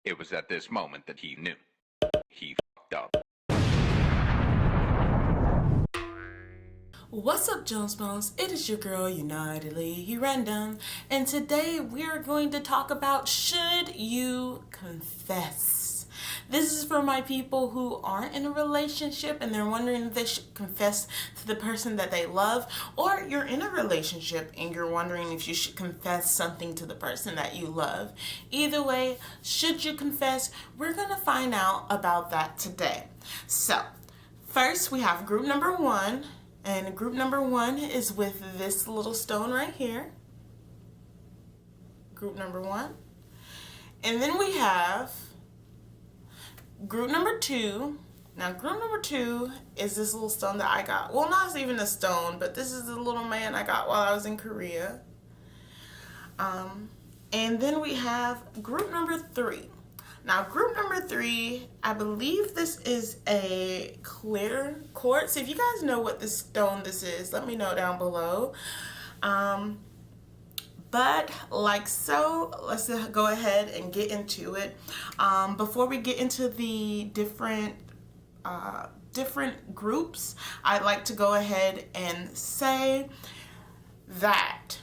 It was at this moment that he knew. He fucked up. What's up, Jones Bones? It is your girl, Unitedly Random, and today we are going to talk about should you confess? This is for my people who aren't in a relationship and they're wondering if they should confess to the person that they love, or you're in a relationship and you're wondering if you should confess something to the person that you love. Either way, should you confess? We're going to find out about that today. So, first we have group number one. And group number one is with this little stone right here. Group number one. And then we have group number two. Now, group number two is this little stone that I got. Well, not even a stone, but this is the little man I got while I was in Korea. And then we have group number three. Now, group number three, I believe this is a clear quartz. If you guys know what this stone this is, let me know down below. But like so, let's go ahead and get into it. Before we get into the different groups, I'd like to go ahead and say that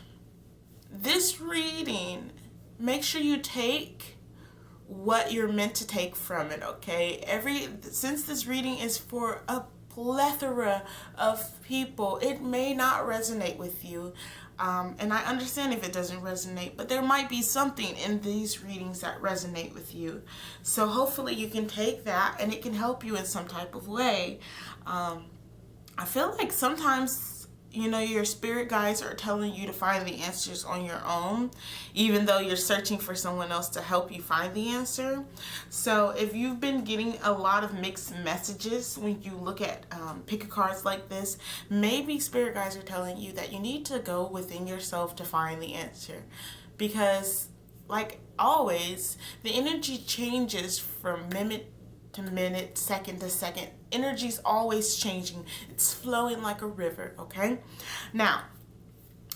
this reading, make sure you take what you're meant to take from it, okay? Since this reading is for a plethora of people, it may not resonate with you. And I understand if it doesn't resonate, but there might be something in these readings that resonate with you. So hopefully you can take that and it can help you in some type of way. I feel like sometimes, you know, your spirit guides are telling you to find the answers on your own, even though you're searching for someone else to help you find the answer. So if you've been getting a lot of mixed messages when you look at pick a cards like this, maybe spirit guides are telling you that you need to go within yourself to find the answer. Because, like always, the energy changes from minute to minute, second to second. Energy's always changing. It's flowing like a river, okay? Now,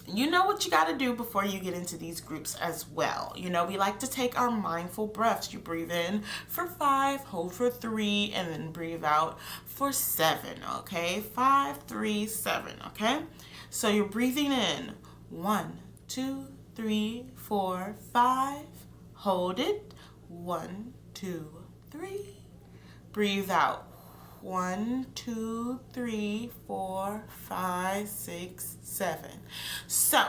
you know what you got to do before you get into these groups as well. You know, we like to take our mindful breaths. You breathe in for 5, hold for 3, and then breathe out for 7, okay? 5, 3, 7, okay? So you're breathing in 1, 2, 3, 4, 5. Hold it. 1, 2, 3. Breathe out. 1, 2, 3, 4, 5, 6, 7. So,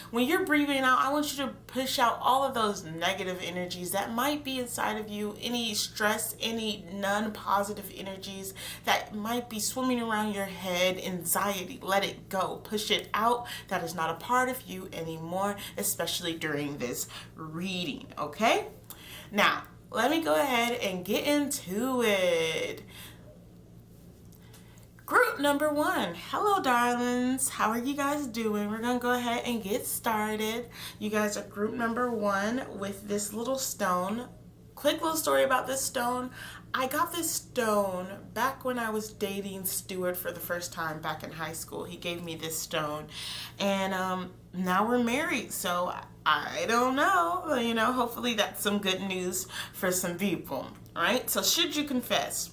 when you're breathing out, I want you to push out all of those negative energies that might be inside of you, any stress, any non-positive energies that might be swimming around your head, anxiety. Let it go. Push it out. That is not a part of you anymore, especially during this reading, okay? Now, let me go ahead and get into it. Group number one. Hello, darlings. How are you guys doing? We're going to go ahead and get started. You guys are group number one with this little stone. Quick little story about this stone. I got this stone back when I was dating Stuart for the first time back in high school. He gave me this stone. And now we're married, so I don't know. You know, hopefully that's some good news for some people, right? So should you confess?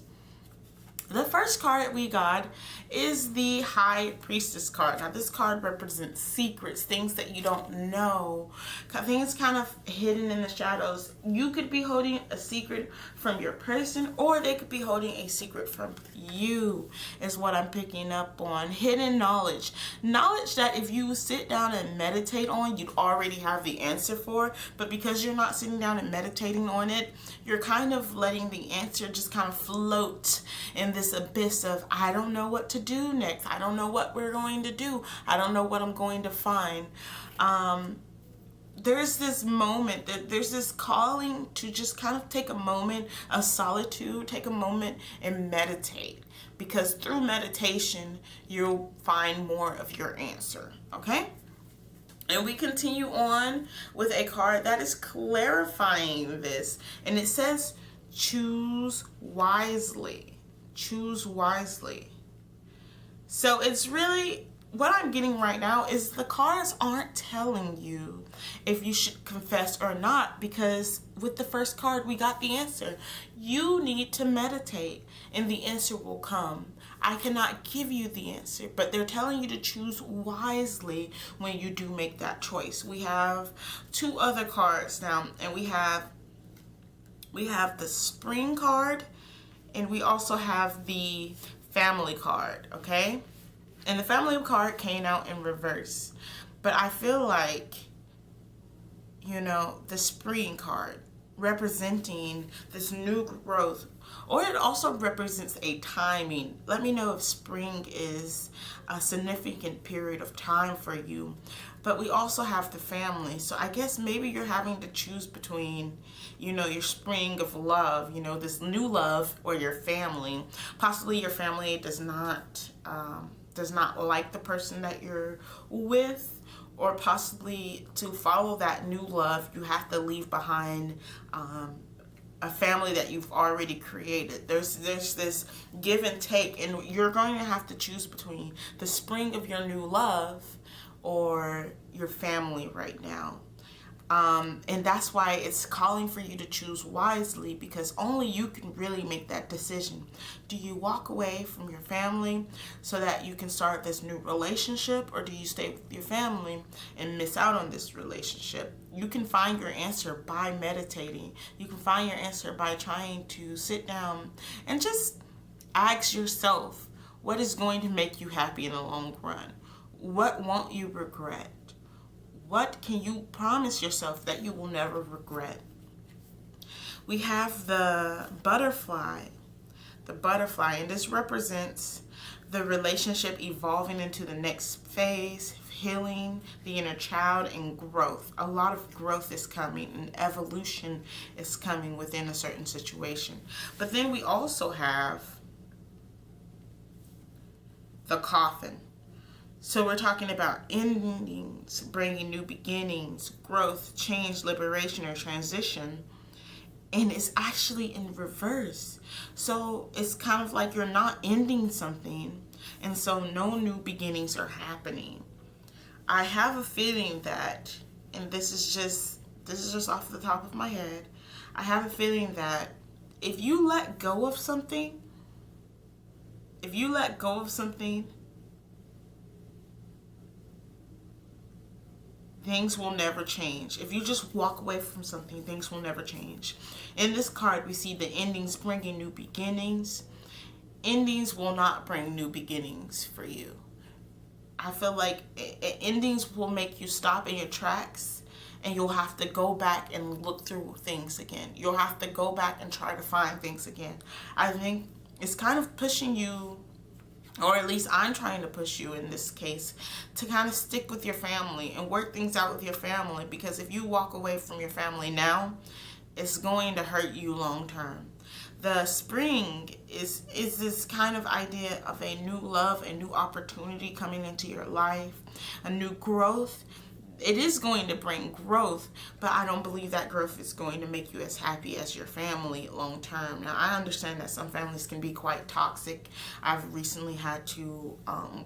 The first card we got is the High Priestess card. Now, this card represents secrets, things that you don't know, things kind of hidden in the shadows. You could be holding a secret from your person, or they could be holding a secret from you, is what I'm picking up on. Hidden knowledge. Knowledge that if you sit down and meditate on, you'd already have the answer for, but because you're not sitting down and meditating on it, you're kind of letting the answer just kind of float in this abyss of, I don't know what to do next. I don't know what we're going to do. I don't know what I'm going to find. There's this moment, there's this calling to just kind of take a moment of solitude, take a moment and meditate. Because through meditation, you'll find more of your answer, okay? And we continue on with a card that is clarifying this. And it says, choose wisely. Choose wisely. So it's really what I'm getting right now is the cards aren't telling you if you should confess or not, because with the first card we got the answer. You need to meditate and the answer will come. I cannot give you the answer, but they're telling you to choose wisely when you do make that choice. We have two other cards now, and we have the spring card, and we also have the family card, okay? And the family card came out in reverse. But I feel like, you know, the spring card representing this new growth, or it also represents a timing. Let me know if spring is a significant period of time for you. But we also have the family. So I guess maybe you're having to choose between, you know, your spring of love, you know, this new love, or your family. Possibly your family does not like the person that you're with, or possibly to follow that new love, you have to leave behind a family that you've already created. There's this give and take, and you're going to have to choose between the spring of your new love or your family right now. And that's why it's calling for you to choose wisely, because only you can really make that decision. Do you walk away from your family so that you can start this new relationship, or do you stay with your family and miss out on this relationship? You can find your answer by meditating. You can find your answer by trying to sit down and just ask yourself, what is going to make you happy in the long run? What won't you regret? What can you promise yourself that you will never regret? We have the butterfly. And this represents the relationship evolving into the next phase, healing the inner child, and growth. A lot of growth is coming, and evolution is coming within a certain situation. But then we also have the coffin. So we're talking about endings, bringing new beginnings, growth, change, liberation, or transition. And it's actually in reverse. So it's kind of like you're not ending something, and so no new beginnings are happening. I have a feeling that, and this is just off the top of my head, I have a feeling that if you let go of something, things will never change. If you just walk away from something, things will never change. In this card, we see the endings bringing new beginnings. Endings will not bring new beginnings for you. I feel like endings will make you stop in your tracks, and you'll have to go back and look through things again. You'll have to go back and try to find things again. I think it's kind of pushing you, or at least I'm trying to push you in this case, to kind of stick with your family and work things out with your family, because if you walk away from your family now, it's going to hurt you long term. The spring is this kind of idea of a new love, a new opportunity coming into your life, a new growth. It is going to bring growth, but I don't believe that growth is going to make you as happy as your family long term. Now, I understand that some families can be quite toxic. I've recently had to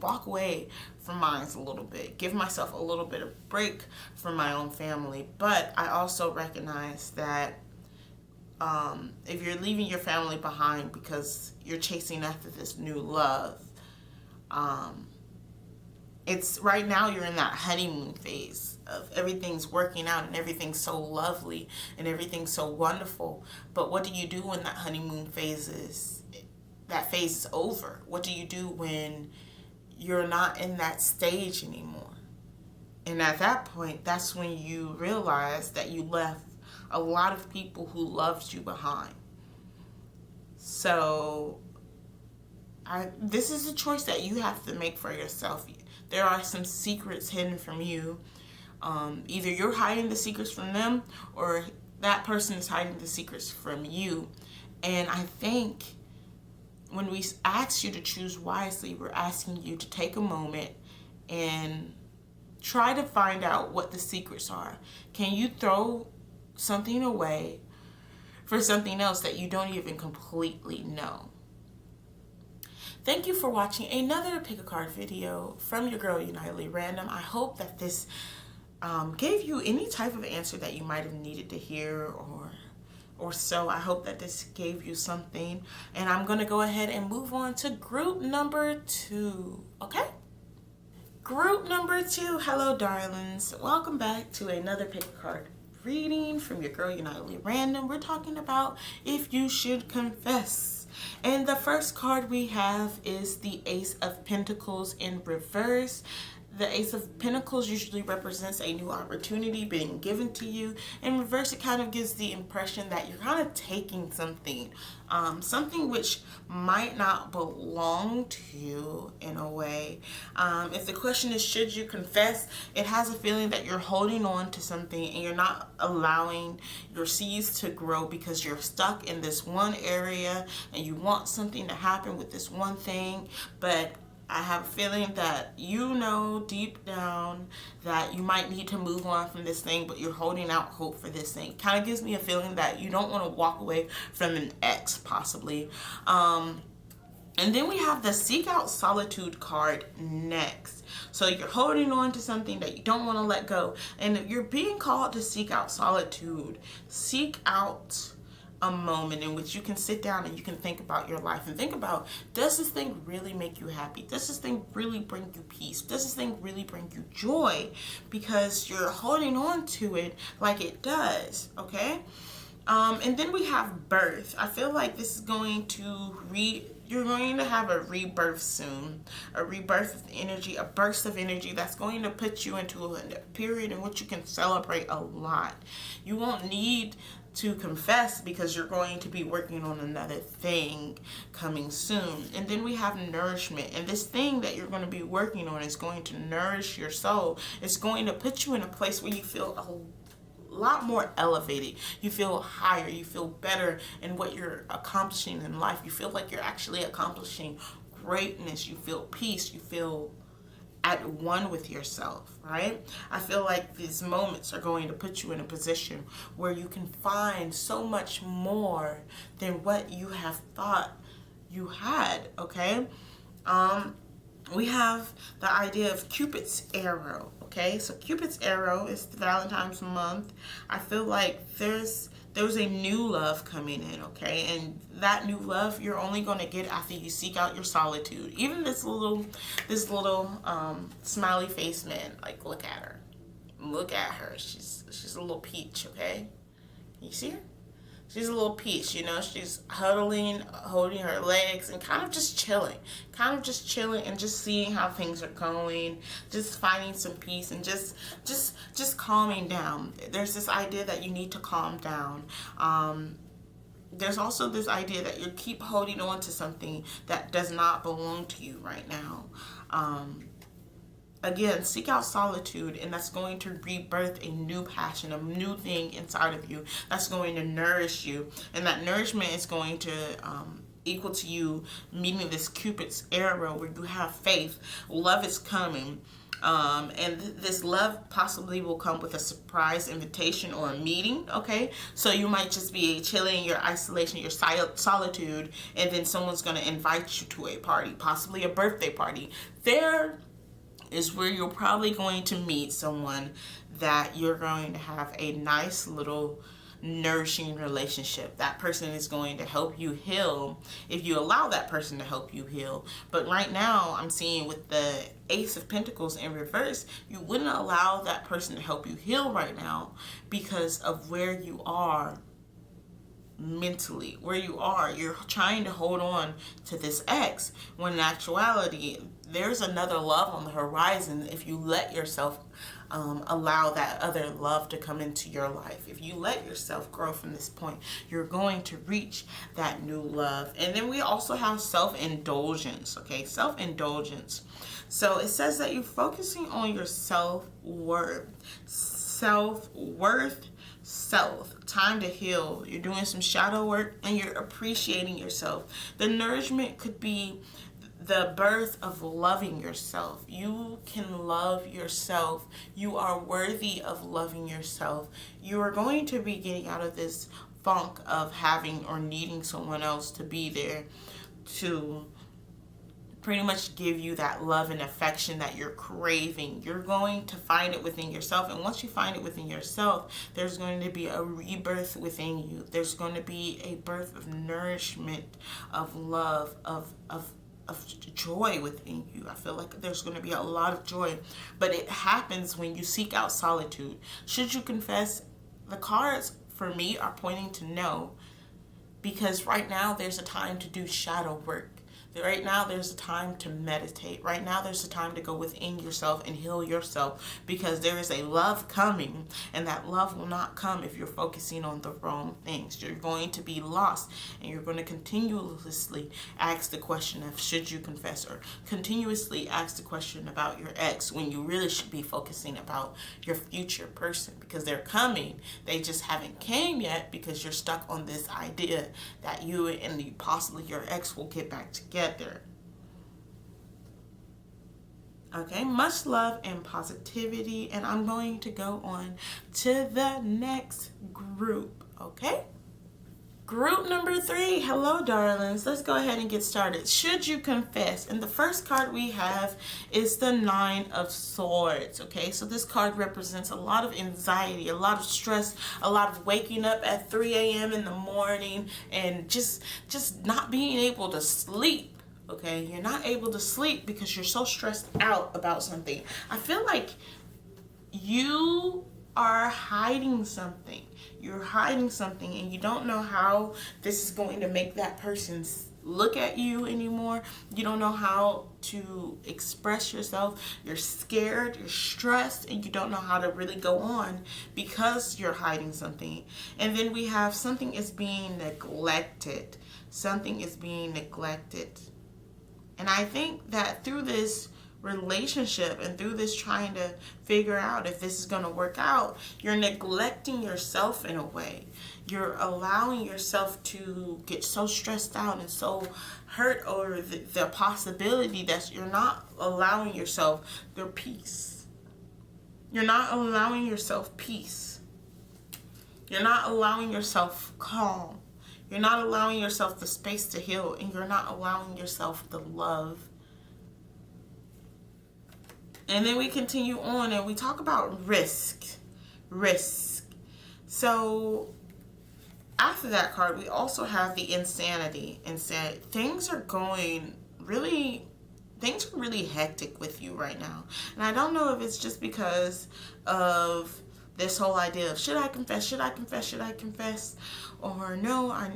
walk away from mine a little bit, give myself a little bit of break from my own family. But I also recognize that if you're leaving your family behind because you're chasing after this new love, it's right now you're in that honeymoon phase of everything's working out and everything's so lovely and everything's so wonderful. But what do you do when that honeymoon phase is over? What do you do when you're not in that stage anymore? And at that point, that's when you realize that you left a lot of people who loved you behind. So this is a choice that you have to make for yourself. There are some secrets hidden from you. Either you're hiding the secrets from them, or that person is hiding the secrets from you. And I think when we ask you to choose wisely, we're asking you to take a moment and try to find out what the secrets are. Can you throw something away for something else that you don't even completely know? Thank you for watching another pick a card video from your girl Unitedly Random. I hope that this gave you any type of answer that you might have needed to hear or so. I hope that this gave you something, and I'm going to go ahead and move on to group number 2, okay? Group number 2, hello darlings. Welcome back to another pick a card reading from your girl Unitedly Random. We're talking about if you should confess. And the first card we have is the Ace of Pentacles in reverse. The Ace of Pentacles usually represents a new opportunity being given to you. In reverse, it kind of gives the impression that you're kind of taking something, something which might not belong to you in a way. If the question is, should you confess, it has a feeling that you're holding on to something and you're not allowing your seeds to grow because you're stuck in this one area and you want something to happen with this one thing, but I have a feeling that you know deep down that you might need to move on from this thing, but you're holding out hope for this thing. Kind of gives me a feeling that you don't want to walk away from an ex, possibly. And then we have the Seek Out Solitude card next. So you're holding on to something that you don't want to let go. And if you're being called to seek out solitude, seek out a moment in which you can sit down and you can think about your life and think about, does this thing really make you happy? Does this thing really bring you peace? Does this thing really bring you joy? Because you're holding on to it like it does, okay? And then we have birth. I feel like this is going to you're going to have a rebirth soon, a rebirth of energy, a burst of energy that's going to put you into a period in which you can celebrate a lot. You won't need to confess because you're going to be working on another thing coming soon. And then we have nourishment, and this thing that you're going to be working on is going to nourish your soul. It's going to put you in a place where you feel a lot more elevated. You feel higher, you feel better in what you're accomplishing in life. You feel like you're actually accomplishing greatness. You feel peace, you feel at one with yourself, right? I feel like these moments are going to put you in a position where you can find so much more than what you have thought you had, okay? We have the idea of Cupid's arrow, okay? So Cupid's arrow is Valentine's month. I feel like there's a new love coming in, okay? And that new love you're only going to get after you seek out your solitude. Even this little smiley face man, like, look at her. Look at her. She's a little peach, okay? You see her? She's a little peach, you know. She's huddling, holding her legs, and kind of just chilling. And just seeing how things are going, just finding some peace, and just calming down. There's this idea that you need to calm down. There's also this idea that you keep holding on to something that does not belong to you right now. Again, seek out solitude, and that's going to rebirth a new passion, a new thing inside of you that's going to nourish you. And that nourishment is going to equal to you meeting this Cupid's arrow where you have faith. Love is coming. And this love possibly will come with a surprise invitation or a meeting, okay? So you might just be chilling in your isolation, your solitude, and then someone's going to invite you to a party, possibly a birthday party. There is where you're probably going to meet someone that you're going to have a nice little nourishing relationship. That person is going to help you heal if you allow that person to help you heal. But right now, I'm seeing with the Ace of Pentacles in reverse, you wouldn't allow that person to help you heal right now because of where you are mentally. You're trying to hold on to this ex when in actuality there's another love on the horizon if you let yourself allow that other love to come into your life. If you let yourself grow from this point, you're going to reach that new love. And then we also have self-indulgence, okay? Self-indulgence. So it says that you're focusing on your self-worth. Time to heal. You're doing some shadow work and you're appreciating yourself. The nourishment could be the birth of loving yourself. You can love yourself. You are worthy of loving yourself. You are going to be getting out of this funk of having or needing someone else to be there to pretty much give you that love and affection that you're craving. You're going to find it within yourself. And once you find it within yourself, there's going to be a rebirth within you. There's going to be a birth of nourishment, of love, of joy within you. I feel like there's going to be a lot of joy, but it happens when you seek out solitude. Should you confess? The cards for me are pointing to no, because right now there's a time to do shadow work. Right now there's a time to meditate. Right now there's a time to go within yourself and heal yourself, because there is a love coming, and that love will not come if you're focusing on the wrong things. You're going to be lost, and you're going to continuously ask the question of should you confess, or continuously ask the question about your ex, when you really should be focusing about your future person, because they're coming. They just haven't came yet because you're stuck on this idea that you and possibly your ex will get back together. Okay, much love and positivity, and I'm going to go on to the next group. Okay, group number 3. Hello darlings, let's go ahead and get started. Should you confess? And the first card we have is the 9 of Swords. Okay, so this card represents a lot of anxiety, a lot of stress, a lot of waking up at 3 a.m. in the morning and just not being able to sleep. Okay, you're not able to sleep because you're so stressed out about something. I feel like you are hiding something. You're hiding something, and you don't know how this is going to make that person look at you anymore. You don't know how to express yourself. You're scared, you're stressed, and you don't know how to really go on because you're hiding something. And then we have something is being neglected. Something is being neglected. And I think that through this relationship and through this trying to figure out if this is going to work out, you're neglecting yourself in a way. You're allowing yourself to get so stressed out and so hurt over the possibility that you're not allowing yourself their peace. You're not allowing yourself peace. You're not allowing yourself calm. You're not allowing yourself the space to heal, and you're not allowing yourself the love. And then we continue on and we talk about risk. So after that card, we also have the insanity. Things are really hectic with you right now. And I don't know if it's just because of this whole idea of should I confess, or no, I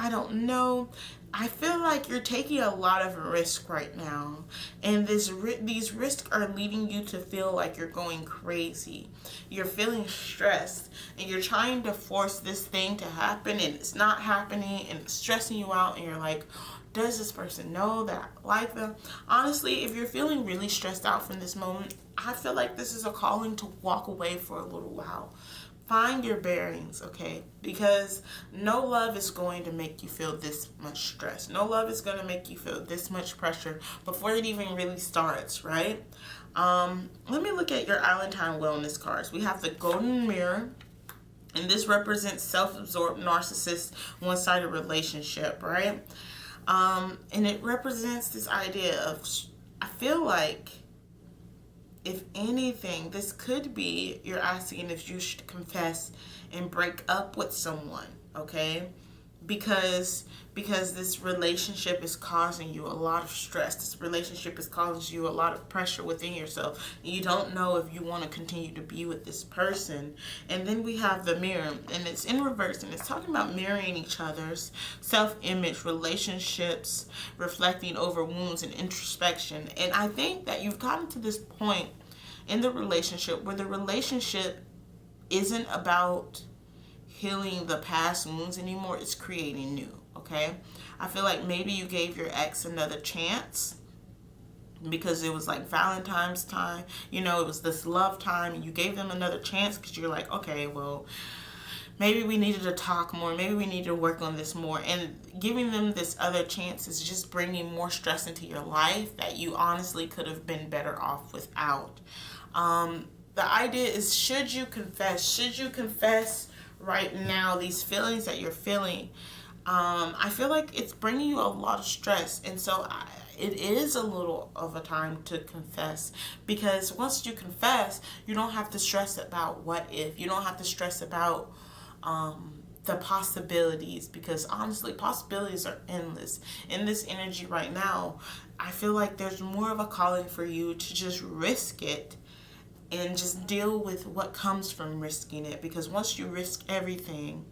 don't know. I feel like you're taking a lot of risk right now, and these risks are leading you to feel like you're going crazy. You're feeling stressed, and you're trying to force this thing to happen, and it's not happening, and it's stressing you out, and you're like, does this person know that I like them? Honestly, if you're feeling really stressed out from this moment, I feel like this is a calling to walk away for a little while. Find your bearings, okay? Because no love is going to make you feel this much stress. No love is going to make you feel this much pressure before it even really starts, right? Let me look at your Islandtime Wellness cards. We have the Golden Mirror, and this represents self-absorbed narcissist one-sided relationship, right? And it represents this idea of, I feel like, if anything, this could be you're asking if you should confess and break up with someone, okay? Because this relationship is causing you a lot of stress. This relationship is causing you a lot of pressure within yourself. You don't know if you want to continue to be with this person. And then we have the mirror, and it's in reverse, and it's talking about mirroring each other's self-image, relationships, reflecting over wounds and introspection. And I think that you've gotten to this point in the relationship where the relationship isn't about healing the past wounds anymore. It's creating new, okay? I feel like maybe you gave your ex another chance because it was like Valentine's time, it was this love time, and you gave them another chance because you're like, okay, well, maybe we needed to talk more, maybe we need to work on this more. And giving them this other chance is just bringing more stress into your life that you honestly could have been better off without. The idea is, should you confess right now these feelings that you're feeling? I feel like it's bringing you a lot of stress, and so it is a little of a time to confess, because once you confess, you don't have to stress about what if. You don't have to stress about the possibilities, because honestly, possibilities are endless. In this energy right now, I feel like there's more of a calling for you to just risk it and just deal with what comes from risking it, because once you risk everything,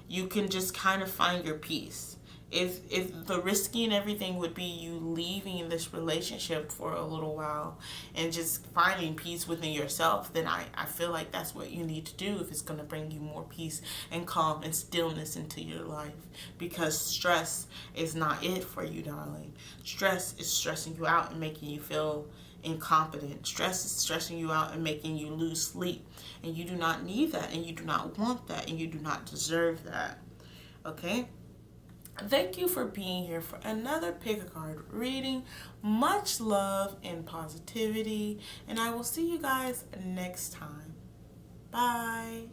you can just kind of find your peace. If the risking everything would be you leaving this relationship for a little while and just finding peace within yourself, then I feel like that's what you need to do if it's going to bring you more peace and calm and stillness into your life. Because stress is not it for you, darling. Stress is stressing you out and making you feel incompetent. Stress is stressing you out and making you lose sleep. And you do not need that, and you do not want that, and you do not deserve that. Okay? Thank you for being here for another pick a card reading. Much love and positivity, and I will see you guys next time. Bye.